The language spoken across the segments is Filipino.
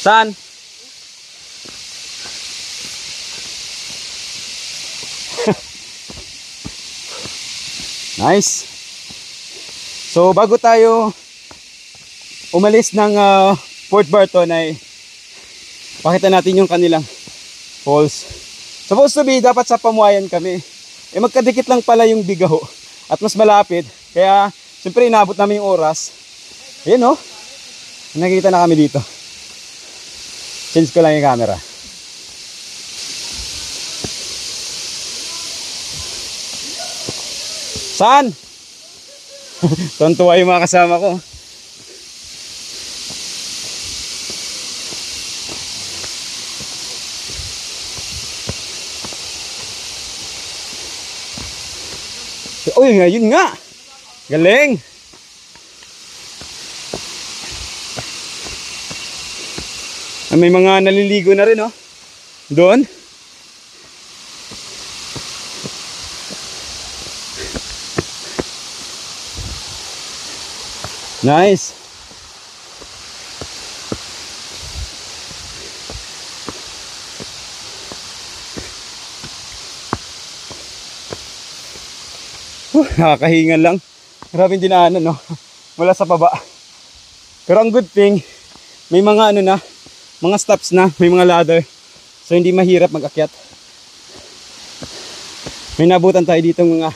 Saan? Nice. So bago tayo umalis ng Port Barton ay pakita natin yung kanilang falls. Supposed to be dapat sa Pamuayan kami. Eh magkadikit lang pala yung Bigaho at mas malapit. Kaya siyempre inabot namin yung oras. Ayan oh. Nakikita na kami dito. Change ko lang yung camera. Saan? Tuntua yung mga kasama ko. Uy, yun nga. Galing. May mga naliligo na rin, oh. Doon. Nice. Nakakahingan lang. Maraming dinaanan, no? Mula sa baba. Pero ang good thing, may mga ano na, mga steps na, may mga ladder. So hindi mahirap mag-akyat. May nabutan tayo dito mga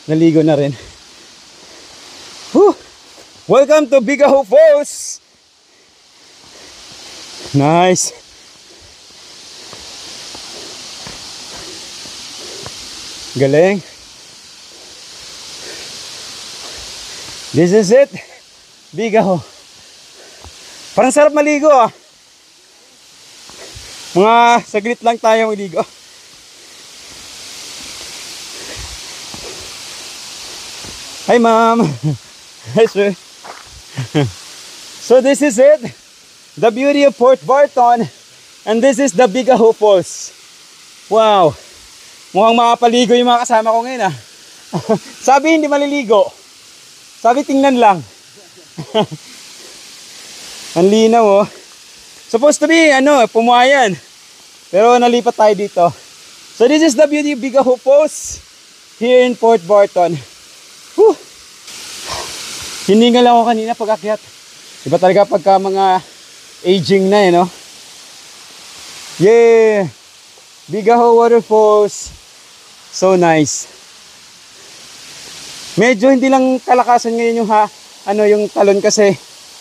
naligo na rin. Whew! Welcome to Bigaho Falls! Nice! Galing! This is it! Bigaho! Parang sarap maligo ah! Mga saglit lang tayo maligo. Hi ma'am! Hi sir! So this is it, the beauty of Port Barton, and this is the Bigaho Falls. Wow, mukhang makapaligo yung mga kasama ko ngayon ah. Sabi hindi maliligo, sabi tingnan lang. Ang linaw oh. Supposed to be ano, Pamuayan, pero nalipat tayo dito. So this is the beauty of Bigaho Falls here in Port Barton. Whew. Hiningal ako kanina pag-akyat. Iba talaga pagka mga aging na eh, no? Yeah! Bigaho Waterfalls. So nice. Medyo hindi lang kalakasan ngayon yung yung talon kasi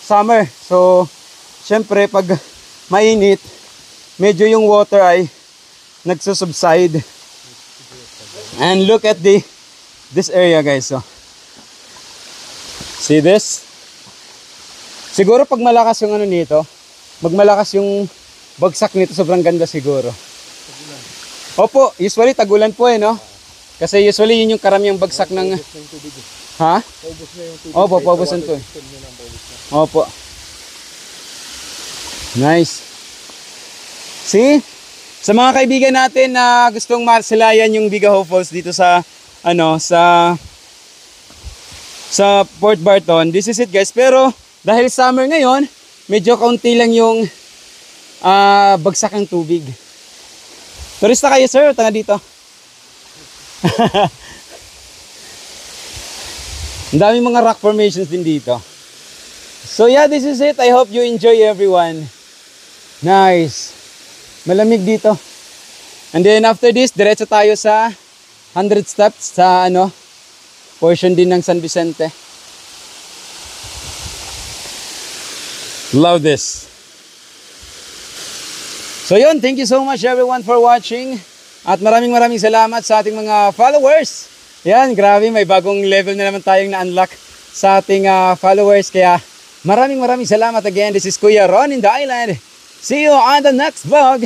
summer. So, syempre pag mainit, medyo yung water ay nagsusubside. And look at this area guys. So, see this? Siguro pag malakas yung ano nito, magmalakas yung bagsak nito, sobrang ganda siguro. Opo, usually tagulan po eh, no? Kasi usually yun yung karamihang bagsak ng... Ha? Paubos na yung tubig. Opo, paubos na ito. Opo. Nice. See? Sa mga kaibigan natin na gustong marsilayan yung Bigaho Falls dito sa sa Port Barton, this is it guys. Pero dahil summer ngayon, medyo kaunti lang yung bagsak ng tubig. Turista kayo sir, tanga dito. Ang daming mga rock formations din dito. So yeah, this is it. I hope you enjoy everyone. Nice. Malamig dito. And then after this, diretso tayo sa 100 steps sa portion din ng San Vicente. Love this. So yun, thank you so much everyone for watching. At maraming salamat sa ating mga followers. Yan, grabe, may bagong level na naman tayong na-unlock sa ating followers. Kaya maraming salamat again. This is Kuya Ron in the Island. See you on the next vlog.